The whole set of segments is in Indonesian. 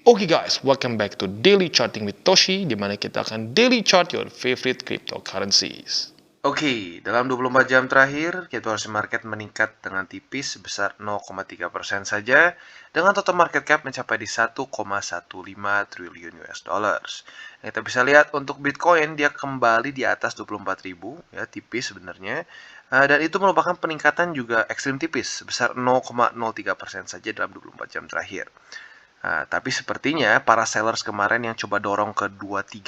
Oke guys, welcome back to Daily Charting with Toshi, di mana kita akan daily chart your favorite cryptocurrencies. Oke, dalam 24 jam terakhir, cryptocurrency market meningkat dengan tipis sebesar 0,3% saja, dengan total market cap mencapai di 1,15 triliun US dollars. Kita bisa lihat untuk Bitcoin, dia kembali di atas 24.000, ya tipis sebenarnya. Dan itu merupakan peningkatan juga ekstrim tipis, sebesar 0,03% saja dalam 24 jam terakhir. Tapi sepertinya para sellers kemarin yang coba dorong ke 235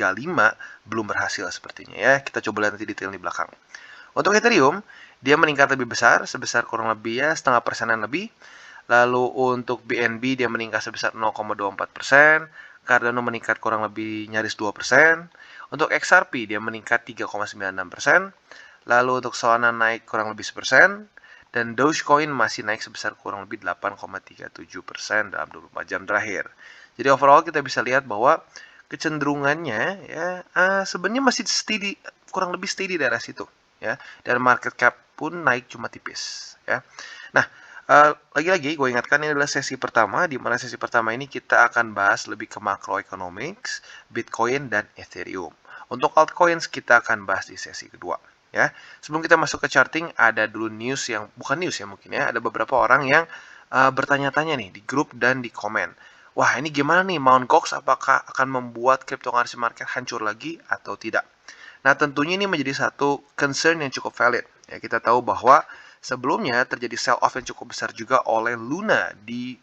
belum berhasil sepertinya ya. Kita coba lihat nanti detail di belakang. Untuk Ethereum, dia meningkat lebih besar, sebesar kurang lebih ya setengah persenan lebih. Lalu untuk BNB dia meningkat sebesar 0,24%, Cardano meningkat kurang lebih nyaris 2%. Untuk XRP dia meningkat 3,96%. Lalu untuk Solana naik kurang lebih 1%. Dan Dogecoin masih naik sebesar kurang lebih 8,37% dalam 24 jam terakhir. Jadi overall kita bisa lihat bahwa kecenderungannya ya sebenarnya masih steady, kurang lebih steady dari situ ya. Dan market cap pun naik cuma tipis ya. Nah, lagi-lagi gue ingatkan ini adalah sesi pertama, di mana sesi pertama ini kita akan bahas lebih ke macroeconomics, Bitcoin dan Ethereum. Untuk altcoins kita akan bahas di sesi kedua. Ya, sebelum kita masuk ke charting, ada dulu news yang bukan news ya mungkin ya, ada beberapa orang yang bertanya-tanya nih di grup dan di komen. Wah, ini gimana nih Mt. Gox, apakah akan membuat cryptocurrency market hancur lagi atau tidak? Nah, tentunya ini menjadi satu concern yang cukup valid. Ya, kita tahu bahwa sebelumnya terjadi sell off yang cukup besar juga oleh Luna di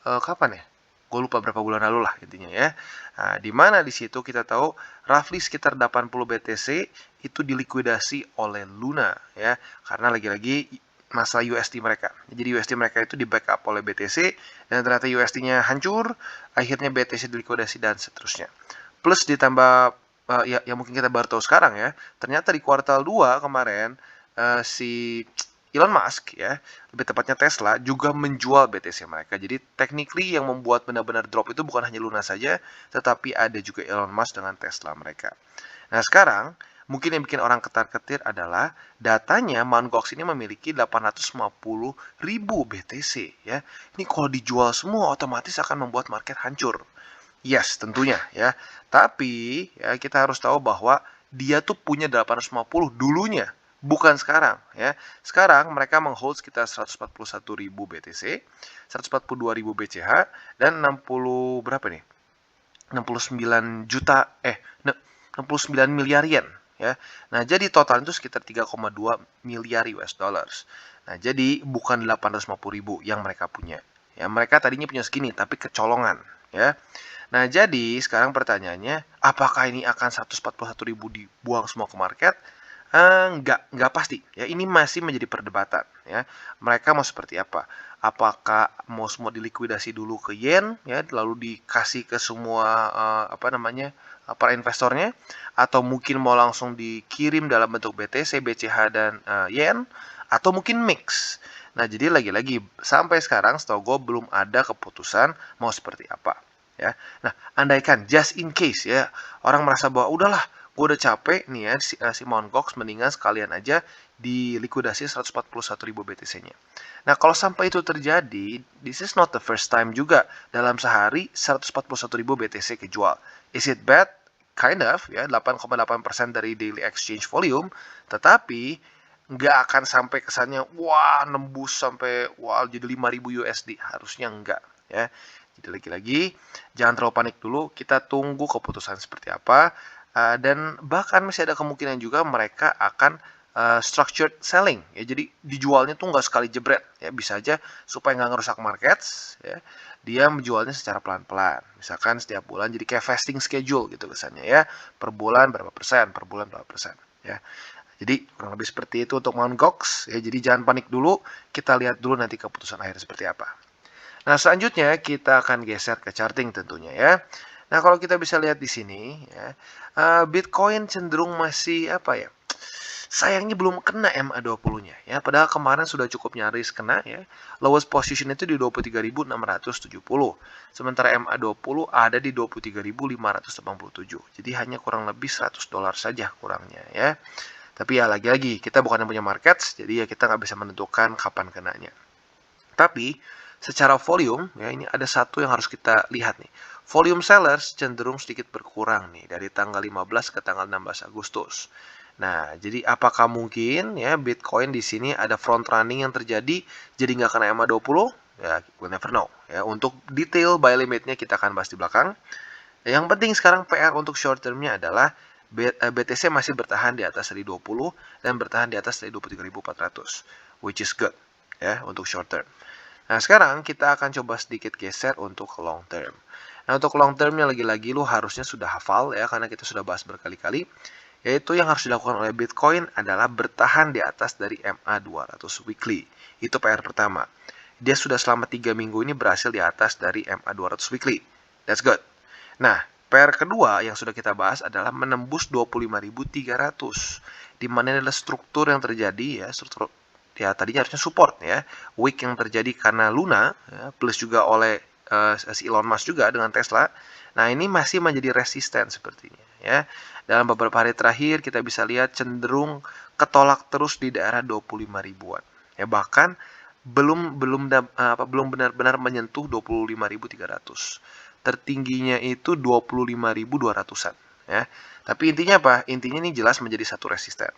kapan ya? Gue lupa berapa bulan lalu lah intinya ya. Nah, di mana di situ kita tahu roughly sekitar 80 BTC itu dilikuidasi oleh Luna ya, karena lagi-lagi masa USD mereka. Jadi USD mereka itu di backup oleh BTC dan ternyata USD-nya hancur, akhirnya BTC dilikuidasi dan seterusnya. Plus ditambah ya mungkin kita baru tahu sekarang ya, ternyata di kuartal 2 kemarin si Elon Musk ya, lebih tepatnya Tesla juga menjual BTC mereka. Jadi technically yang membuat benar-benar drop itu bukan hanya Luna saja, tetapi ada juga Elon Musk dengan Tesla mereka. Nah sekarang mungkin yang bikin orang ketar-ketir adalah datanya Mt. Gox ini memiliki 850.000 BTC ya. Ini kalau dijual semua otomatis akan membuat market hancur. Yes, tentunya ya. Tapi ya kita harus tahu bahwa dia tuh punya 850 dulunya, bukan sekarang ya. Sekarang mereka menghold sekitar 141.000 BTC, 142.000 BCH dan 60 berapa nih? 69 juta 69 miliar yen ya. Nah, jadi total itu sekitar 3,2 miliar US dollars. Nah, jadi bukan 850.000 yang mereka punya. Ya, mereka tadinya punya segini tapi kecolongan ya. Nah, jadi sekarang pertanyaannya, apakah ini akan 141.000 dibuang semua ke market? Enggak pasti. Ya, ini masih menjadi perdebatan. Ya, mereka mau seperti apa? Apakah mau semua dilikuidasi dulu ke yen, ya, lalu dikasih ke semua para investornya, atau mungkin mau langsung dikirim dalam bentuk BTC, BCH dan yen, atau mungkin mix. Nah, jadi lagi-lagi sampai sekarang setahu gue belum ada keputusan mau seperti apa. Ya, nah andaikan just in case ya orang merasa bahwa udahlah gue udah capek nih ya si Mt. Gox mendingan sekalian aja dilikuidasi 141.000 BTC-nya. Nah kalau sampai itu terjadi, this is not the first time juga dalam sehari 141.000 BTC kejual. Is it bad? Kind of ya, 8,8% dari daily exchange volume, tetapi nggak akan sampai kesannya wah nembus sampai wah jadi 5.000 USD, harusnya enggak ya. Jadi lagi-lagi jangan terlalu panik dulu, kita tunggu keputusan seperti apa. Dan bahkan masih ada kemungkinan juga mereka akan structured selling ya, jadi dijualnya tuh nggak sekali jebret ya, bisa aja supaya nggak ngerusak markets ya, dia menjualnya secara pelan-pelan, misalkan setiap bulan jadi kayak vesting schedule gitu kesannya ya, per bulan berapa persen, per bulan berapa persen ya. Jadi kurang lebih seperti itu untuk Mt. Gox ya, jadi jangan panik dulu, kita lihat dulu nanti keputusan akhir seperti apa. Nah, selanjutnya kita akan geser ke charting tentunya ya. Nah, kalau kita bisa lihat di sini ya, Bitcoin cenderung masih apa ya? Sayangnya belum kena MA20-nya ya. Padahal kemarin sudah cukup nyaris kena ya. Lowest position itu di 23.670. Sementara MA20 ada di 23.587. Jadi hanya kurang lebih $100 saja kurangnya ya. Tapi ya lagi-lagi kita bukan yang punya markets, jadi ya kita nggak bisa menentukan kapan kenanya. Tapi secara volume ya, ini ada satu yang harus kita lihat nih. volume sellers cenderung sedikit berkurang nih dari tanggal 15 ke tanggal 16 Agustus. Nah, jadi apakah mungkin ya Bitcoin di sini ada front running yang terjadi jadi nggak kena EMA 20? Ya, we'll never know. Ya, untuk detail buy limitnya kita akan bahas di belakang. Yang penting sekarang PR untuk short termnya adalah BTC masih bertahan di atas dari 20 dan bertahan di atas dari 23.400, which is good ya untuk short term. Nah, sekarang kita akan coba sedikit geser untuk long term. Nah, untuk long termnya lagi-lagi lu harusnya sudah hafal ya, karena kita sudah bahas berkali-kali. Yaitu yang harus dilakukan oleh Bitcoin adalah bertahan di atas dari MA200 weekly. Itu PR pertama. Dia sudah selama 3 minggu ini berhasil di atas dari MA200 weekly. That's good. Nah, PR kedua yang sudah kita bahas adalah menembus 25.300. Di mana adalah struktur yang terjadi ya, struktur ya tadinya harusnya support ya, weak yang terjadi karena Luna ya, plus juga oleh si Elon Musk juga dengan Tesla. Nah, ini masih menjadi resisten sepertinya ya. Dalam beberapa hari terakhir kita bisa lihat cenderung ketolak terus di daerah 25 ribuan. Ya, bahkan belum benar-benar menyentuh 25.300. Tertingginya itu 25.200-an ya. Tapi intinya apa? Intinya ini jelas menjadi satu resisten.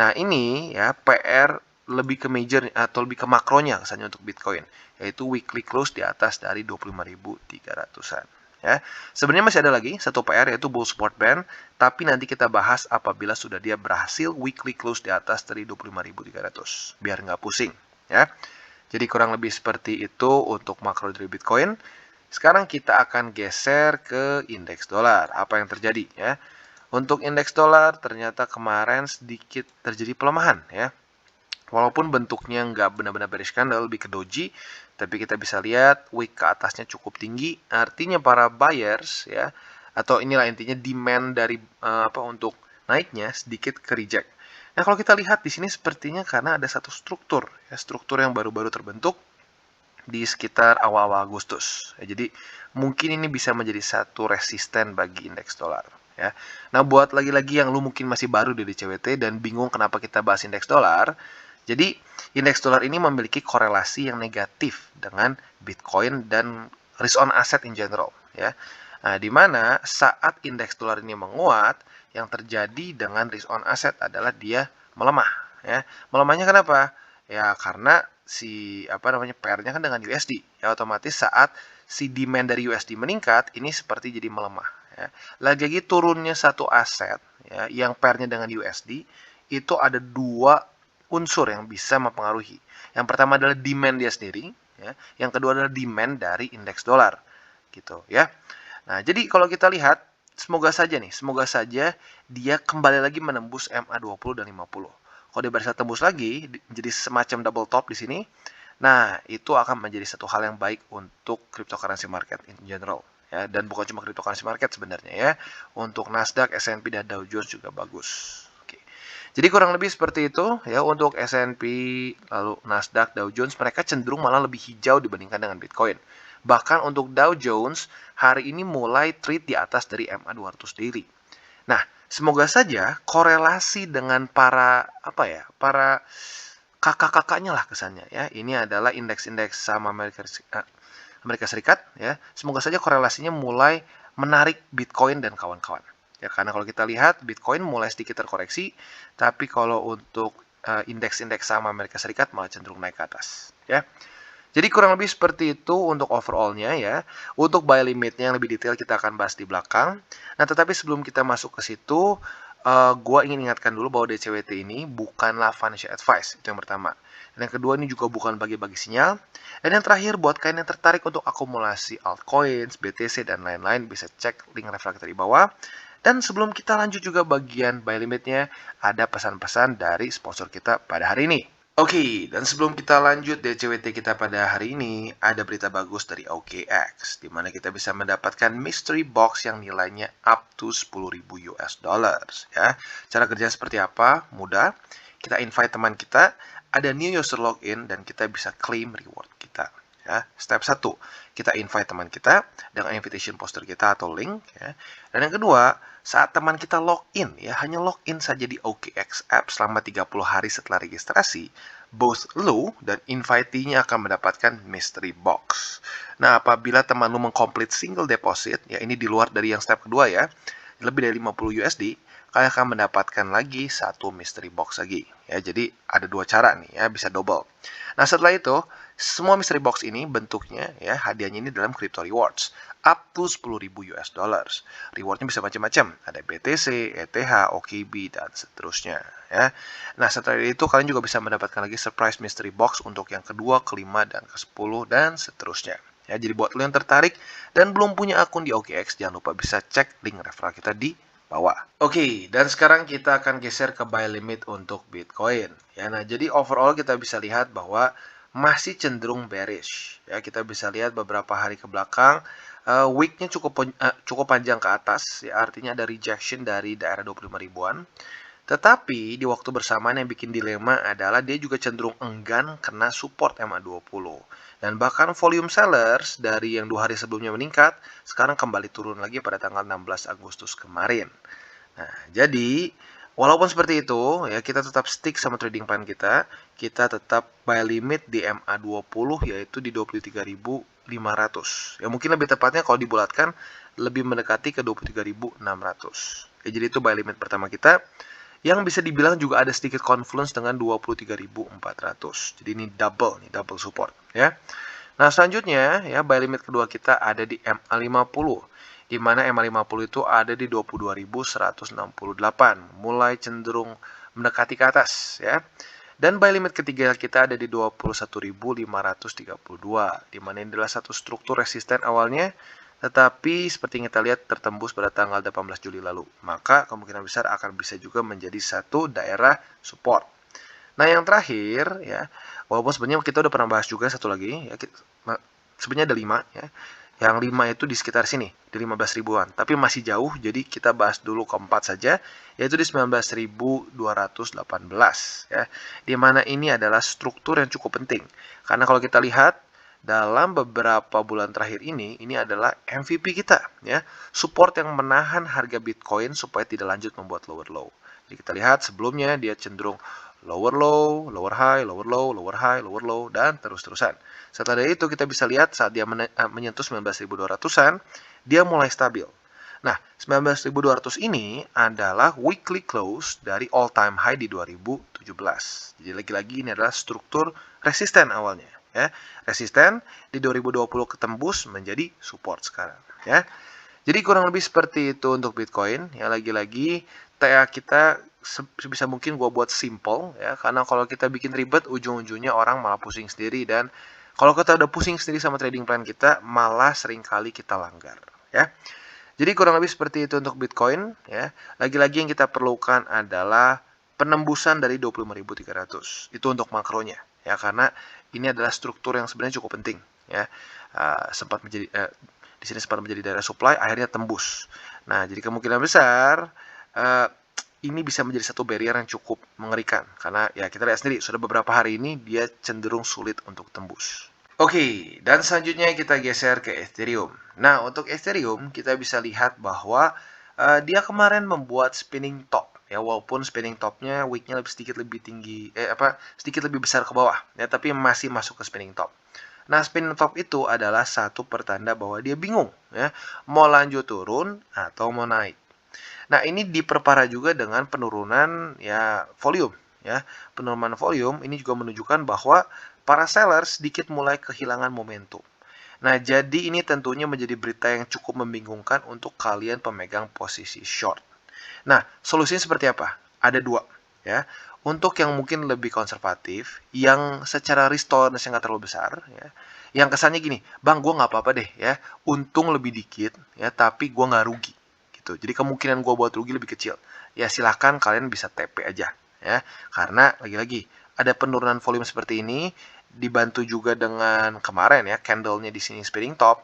Nah, ini ya PR lebih ke major atau lebih ke makronya kesannya untuk Bitcoin, yaitu weekly close di atas dari 25.300-an. Ya, sebenarnya masih ada lagi satu PR yaitu bull support band, tapi nanti kita bahas apabila sudah dia berhasil weekly close di atas dari 25.300, biar nggak pusing. Ya, jadi kurang lebih seperti itu untuk makro dari Bitcoin. Sekarang kita akan geser ke indeks dolar. Apa yang terjadi ya? Untuk indeks dolar ternyata kemarin sedikit terjadi pelemahan ya. Walaupun bentuknya nggak benar-benar bearish candle, lebih ke doji, tapi kita bisa lihat wick ke atasnya cukup tinggi. Artinya para buyers ya, atau inilah intinya demand dari untuk naiknya sedikit ke reject. Nah, kalau kita lihat di sini sepertinya karena ada satu struktur, ya, struktur yang baru-baru terbentuk di sekitar awal-awal Agustus. Ya, jadi mungkin ini bisa menjadi satu resisten bagi indeks dolar. Ya. Nah, buat lagi-lagi yang lu mungkin masih baru di DCWT dan bingung kenapa kita bahas indeks dolar, jadi indeks dolar ini memiliki korelasi yang negatif dengan Bitcoin dan risk on asset in general. Ya. Nah, di mana saat indeks dolar ini menguat, yang terjadi dengan risk on asset adalah dia melemah. Ya. Melemahnya kenapa? Ya karena si PR-nya kan dengan USD. Ya otomatis saat si demand dari USD meningkat, ini seperti jadi melemah. Ya. Lagi-lagi turunnya satu aset ya, yang pair-nya dengan USD, itu ada dua unsur yang bisa mempengaruhi. Yang pertama adalah demand dia sendiri, ya. Yang kedua adalah demand dari indeks dolar, gitu ya. Nah, jadi kalau kita lihat, semoga saja dia kembali lagi menembus MA20 dan 50. Kalau dia bisa tembus lagi, jadi semacam double top di sini, nah itu akan menjadi satu hal yang baik untuk cryptocurrency market in general. Ya, dan bukan cuma cryptocurrency market sebenarnya ya, untuk Nasdaq, S&P dan Dow Jones juga bagus. Oke. Jadi kurang lebih seperti itu ya untuk S&P, lalu Nasdaq, Dow Jones mereka cenderung malah lebih hijau dibandingkan dengan Bitcoin. Bahkan untuk Dow Jones hari ini mulai trade di atas dari MA200 daily. Nah, semoga saja korelasi dengan para kakak-kakaknya lah kesannya ya. Ini adalah indeks-indeks saham Amerika Serikat ya. Semoga saja korelasinya mulai menarik Bitcoin dan kawan-kawan. Ya, karena kalau kita lihat Bitcoin mulai sedikit terkoreksi, tapi kalau untuk indeks-indeks saham Amerika Serikat malah cenderung naik ke atas, ya. Jadi kurang lebih seperti itu untuk overall-nya ya. Untuk buy limit-nya yang lebih detail kita akan bahas di belakang. Nah, tetapi sebelum kita masuk ke situ, gue ingin ingatkan dulu bahwa DCWT ini bukanlah financial advice. Itu yang pertama. Dan yang kedua, ini juga bukan bagi-bagi sinyal. Dan yang terakhir, buat kalian yang tertarik untuk akumulasi altcoins, BTC, dan lain-lain, bisa cek link reflektor di bawah. Dan sebelum kita lanjut juga bagian buy limit-nya, ada pesan-pesan dari sponsor kita pada hari ini. Oke, dan sebelum kita lanjut DCWT kita pada hari ini, ada berita bagus dari OKX, di mana kita bisa mendapatkan mystery box yang nilainya up to 10.000 US dollars. Ya. Cara kerjanya seperti apa? Mudah. Kita invite teman kita, ada new user login, dan kita bisa claim reward kita. Ya. Step 1, kita invite teman kita dengan invitation poster kita atau link. Ya. Dan yang kedua, saat teman kita login, ya hanya login saja di OKX app selama 30 hari setelah registrasi, both lu dan invitee-nya akan mendapatkan mystery box. Nah, apabila teman lu mengkomplit single deposit, ya ini di luar dari yang step kedua ya, lebih dari 50 USD, kalian akan mendapatkan lagi satu mystery box lagi. Ya, jadi ada dua cara nih ya, bisa double. Nah, setelah itu, semua mystery box ini bentuknya ya, hadiahnya ini dalam crypto rewards up to 10.000 US dollars. Rewardnya bisa macam-macam, ada BTC, ETH, OKB dan seterusnya ya. Nah, setelah itu kalian juga bisa mendapatkan lagi surprise mystery box untuk yang kedua, kelima, dan ke-10 dan seterusnya. Ya, jadi buat lo yang tertarik dan belum punya akun di OKX, jangan lupa bisa cek link referral kita di bawah. Oke, dan sekarang kita akan geser ke buy limit untuk Bitcoin. Ya, nah jadi overall kita bisa lihat bahwa masih cenderung bearish. Ya, kita bisa lihat beberapa hari ke belakang, weeknya cukup panjang ke atas. Ya, artinya ada rejection dari daerah 25 ribuan. Tetapi di waktu bersamaan yang bikin dilema adalah dia juga cenderung enggan kena support MA20. Dan bahkan volume sellers dari yang 2 hari sebelumnya meningkat, sekarang kembali turun lagi pada tanggal 16 Agustus kemarin. Nah, jadi walaupun seperti itu, ya kita tetap stick sama trading plan kita. Kita tetap buy limit di MA20 yaitu di 23.500. Ya mungkin lebih tepatnya kalau dibulatkan lebih mendekati ke 23.600. Ya, jadi itu buy limit pertama kita yang bisa dibilang juga ada sedikit confluence dengan 23.400. Jadi ini double support ya. Nah, selanjutnya ya buy limit kedua kita ada di MA50 di mana MA50 itu ada di 22.168, mulai cenderung mendekati ke atas ya. Dan buy limit ketiga kita ada di 21.532, di mana ini adalah satu struktur resisten awalnya, tetapi seperti yang kita lihat tertembus pada tanggal 18 Juli lalu. Maka kemungkinan besar akan bisa juga menjadi satu daerah support. Nah, yang terakhir ya, walaupun sebenarnya kita udah pernah bahas juga satu lagi ya, sebenarnya ada 5 ya. Yang 5 itu di sekitar sini, di 15 ribuan. Tapi masih jauh, jadi kita bahas dulu keempat saja, yaitu di 19.218 ya. Di mana ini adalah struktur yang cukup penting. Karena kalau kita lihat dalam beberapa bulan terakhir ini adalah MVP kita ya. Support yang menahan harga Bitcoin supaya tidak lanjut membuat lower low. Jadi kita lihat sebelumnya dia cenderung lower low, lower high, lower low, lower high, lower low, dan terus-terusan. Setelah dari itu kita bisa lihat saat dia menyentuh 19.200-an, dia mulai stabil. Nah, 19.200 ini adalah weekly close dari all time high di 2017. Jadi lagi-lagi ini adalah struktur resisten awalnya. Ya. Resisten di 2020 ketembus menjadi support sekarang. Ya. Jadi kurang lebih seperti itu untuk Bitcoin. Ya, lagi-lagi TA kita sebisa mungkin gue buat simple ya, karena kalau kita bikin ribet ujung-ujungnya orang malah pusing sendiri, dan kalau kita udah pusing sendiri sama trading plan kita malah seringkali kita langgar ya. Jadi kurang lebih seperti itu untuk Bitcoin ya. Lagi-lagi yang kita perlukan adalah penembusan dari 25.300. Itu untuk makronya ya, karena ini adalah struktur yang sebenarnya cukup penting ya. Di sini sempat menjadi daerah supply, akhirnya tembus. Nah, jadi kemungkinan besar ini bisa menjadi satu barrier yang cukup mengerikan. Karena ya kita lihat sendiri, sudah beberapa hari ini dia cenderung sulit untuk tembus. Oke, dan selanjutnya kita geser ke Ethereum. Nah, untuk Ethereum kita bisa lihat bahwa dia kemarin membuat spinning top. Ya, walaupun spinning topnya weeknya sedikit lebih tinggi, sedikit lebih besar ke bawah. Ya, tapi masih masuk ke spinning top. Nah, spinning top itu adalah satu pertanda bahwa dia bingung. Ya, mau lanjut turun atau mau naik. Nah, ini diperparah juga dengan penurunan ya volume ya. Penurunan volume ini juga menunjukkan bahwa para seller sedikit mulai kehilangan momentum. Nah, jadi ini tentunya menjadi berita yang cukup membingungkan untuk kalian pemegang posisi short. Nah, solusinya seperti apa? Ada dua ya. Untuk yang mungkin lebih konservatif, yang secara risk tolerance yang nggak terlalu besar ya. Yang kesannya gini, bang, gue nggak apa-apa deh ya, untung lebih dikit ya, tapi gue nggak rugi. Jadi kemungkinan gue buat rugi lebih kecil. Ya silahkan kalian bisa TP aja ya. Karena lagi-lagi ada penurunan volume seperti ini, dibantu juga dengan kemarin ya candlenya di sini spinning top,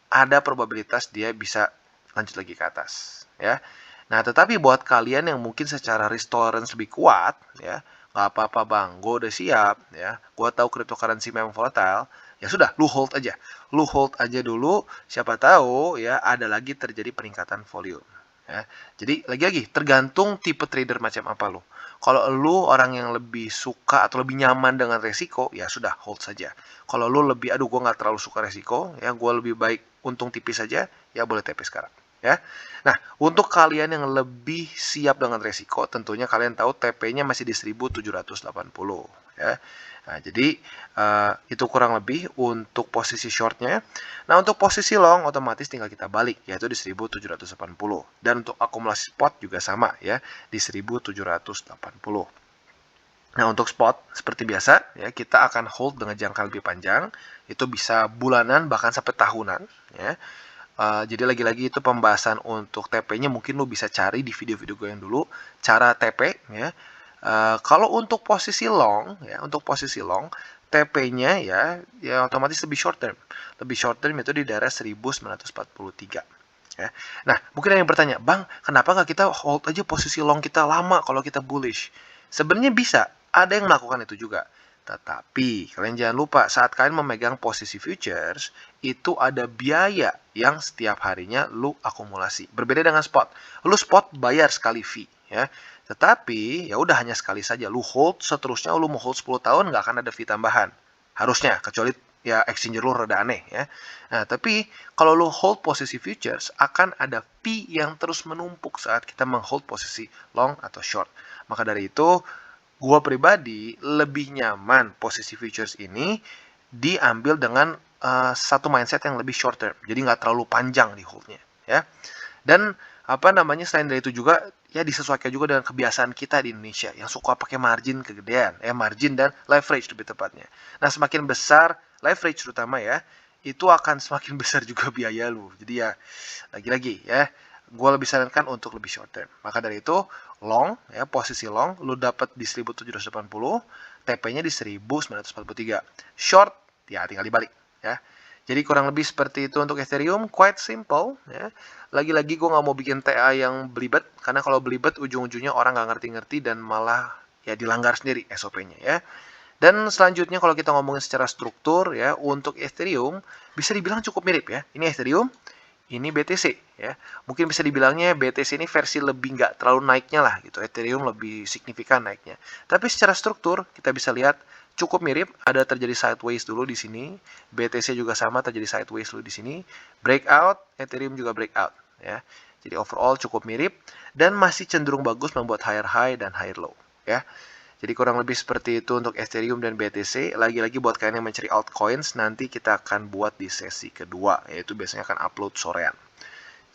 ada probabilitas dia bisa lanjut lagi ke atas ya. Nah, tetapi buat kalian yang mungkin secara risk tolerance lebih kuat ya, nggak apa-apa bang, gue udah siap ya, gue tahu cryptocurrency memang volatile, ya sudah, lu hold aja dulu, siapa tahu ya ada lagi terjadi peningkatan volume Ya. Jadi lagi-lagi tergantung tipe trader macam apa lo. Kalau lu orang yang lebih suka atau lebih nyaman dengan resiko, ya sudah hold saja. Kalau lu lebih, aduh gue nggak terlalu suka resiko, ya gue lebih baik untung tipis saja, ya boleh TP sekarang. Ya. Nah, untuk kalian yang lebih siap dengan resiko, tentunya kalian tahu TP-nya masih di 1780. Ya. Nah, jadi itu kurang lebih untuk posisi shortnya. Nah, untuk posisi long otomatis tinggal kita balik, yaitu di 1780. Dan untuk akumulasi spot juga sama ya, di 1780. Nah, untuk spot seperti biasa ya, kita akan hold dengan jangka lebih panjang, itu bisa bulanan bahkan sampai tahunan ya. Jadi lagi-lagi itu pembahasan untuk TP-nya mungkin lu bisa cari di video-video gue yang dulu, cara TP ya. Kalau untuk posisi long ya, untuk posisi long TP-nya ya otomatis lebih short term. Lebih short term itu di daerah 1943 ya. Nah, mungkin ada yang bertanya, "Bang, kenapa nggak kita hold aja posisi long kita lama kalau kita bullish?" Sebenarnya bisa, ada yang melakukan itu juga. Tetapi kalian jangan lupa saat kalian memegang posisi futures itu ada biaya yang setiap harinya lu akumulasi. Berbeda dengan spot. Lu spot bayar sekali fee ya. Tetapi ya udah hanya sekali saja lu hold, seterusnya lu mau hold 10 tahun nggak akan ada fee tambahan. Harusnya kecuali ya exchanger lu rada aneh ya. Nah, tapi kalau lu hold posisi futures akan ada fee yang terus menumpuk saat kita menghold posisi long atau short. Maka dari itu gua pribadi lebih nyaman posisi futures ini diambil dengan satu mindset yang lebih short term. Jadi nggak terlalu panjang di holdnya ya. Dan selain dari itu juga ya disesuaikan juga dengan kebiasaan kita di Indonesia yang suka pakai margin kegedean, margin dan leverage lebih tepatnya. Nah, semakin besar leverage terutama ya, itu akan semakin besar juga biaya lu. Jadi ya lagi-lagi ya, gue lebih sarankan untuk lebih short term. Maka dari itu long ya, posisi long lu dapat di 1780, TP-nya di 1943. Short ya tinggal dibalik ya. Jadi kurang lebih seperti itu untuk Ethereum, quite simple ya. Lagi-lagi gue nggak mau bikin TA yang belibet, karena kalau belibet ujung-ujungnya orang nggak ngerti-ngerti dan malah ya dilanggar sendiri SOP-nya ya. Dan selanjutnya kalau kita ngomongin secara struktur ya, untuk Ethereum bisa dibilang cukup mirip ya. Ini Ethereum, ini BTC ya. Mungkin bisa dibilangnya BTC ini versi lebih nggak terlalu naiknya lah gitu. Ethereum lebih signifikan naiknya. Tapi secara struktur kita bisa lihat cukup mirip, ada terjadi sideways dulu di sini, BTC juga sama terjadi sideways dulu di sini, breakout, Ethereum juga breakout ya. Jadi overall cukup mirip dan masih cenderung bagus membuat higher high dan higher low ya. Jadi kurang lebih seperti itu untuk Ethereum dan BTC. Lagi-lagi buat kalian yang mencari altcoins, nanti kita akan buat di sesi kedua, yaitu biasanya akan upload sorean.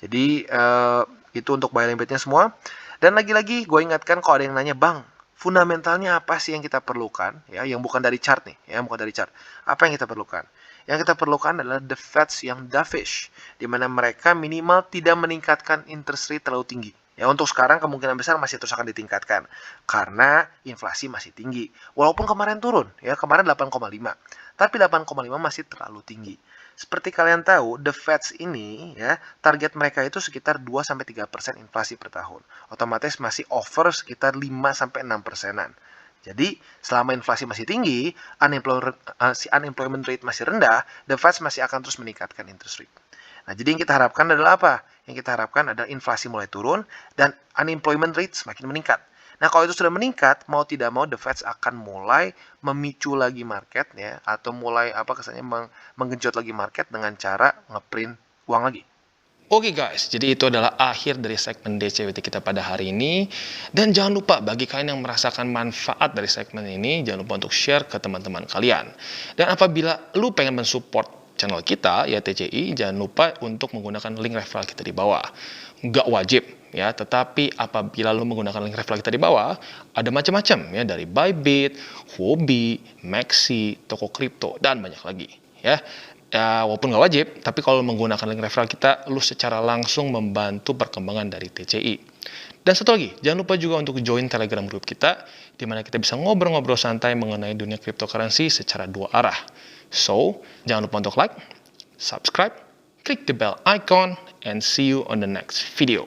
Jadi itu untuk buy limitnya semua. Dan lagi-lagi gue ingatkan kalau ada yang nanya, "Bang, fundamentalnya apa sih yang kita perlukan?" Ya, yang bukan dari chart nih, ya, bukan dari chart. Apa yang kita perlukan? Yang kita perlukan adalah the Feds yang dovish, di mana mereka minimal tidak meningkatkan interest rate terlalu tinggi. Ya, untuk sekarang kemungkinan besar masih terus akan ditingkatkan karena inflasi masih tinggi. Walaupun kemarin turun, ya, kemarin 8,5. Tapi 8,5 masih terlalu tinggi. Seperti kalian tahu, the Feds ini ya, target mereka itu sekitar 2-3% inflasi per tahun. Otomatis masih over sekitar 5-6%-an. Jadi, selama inflasi masih tinggi, unemployment rate masih rendah, the Feds masih akan terus meningkatkan interest rate. Nah, jadi yang kita harapkan adalah apa? Yang kita harapkan adalah inflasi mulai turun dan unemployment rate semakin meningkat. Nah, kalau itu sudah meningkat, mau tidak mau the Feds akan mulai memicu lagi market ya, atau mulai kesannya menggenjot lagi market dengan cara ngeprint uang lagi. Oke guys, jadi itu adalah akhir dari segmen DCWT kita pada hari ini. Dan jangan lupa bagi kalian yang merasakan manfaat dari segmen ini, jangan lupa untuk share ke teman-teman kalian. Dan apabila lu pengen mensupport channel kita, ya TCI, jangan lupa untuk menggunakan link referral kita di bawah. Nggak wajib, ya, tetapi apabila lu menggunakan link referral kita di bawah, ada macam-macam, ya, dari Bybit, Huobi, Maxi, toko kripto, dan banyak lagi, ya. Ya, walaupun nggak wajib, tapi kalau menggunakan link referral kita, lu secara langsung membantu perkembangan dari TCI. Dan satu lagi, jangan lupa juga untuk join Telegram group kita, di mana kita bisa ngobrol-ngobrol santai mengenai dunia cryptocurrency secara dua arah. So, jangan lupa untuk like, subscribe, klik the bell icon, and see you on the next video.